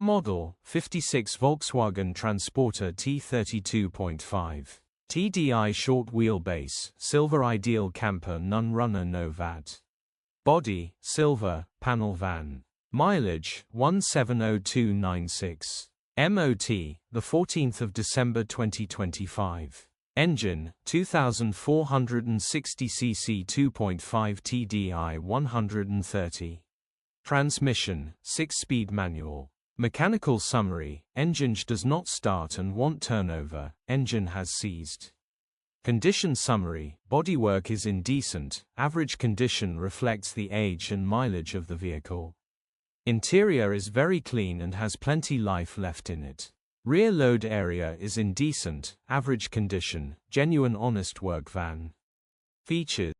model, 56 Volkswagen Transporter T30 2.5. TDI short wheelbase, silver ideal camper non-runner no VAT. Body, silver, panel van. Mileage, 170296. MOT, the 14th of December 2025. Engine, 2460 cc 2.5 TDI 130. Transmission, 6-speed manual. Mechanical summary, Enginge does not start and wont turnover, engine has seized. Condition summary, bodywork is indecent, average condition reflects the age and mileage of the vehicle. Interior is very clean and has plenty life left in it. Rear load area is indecent, average condition, genuine honest work van. Features.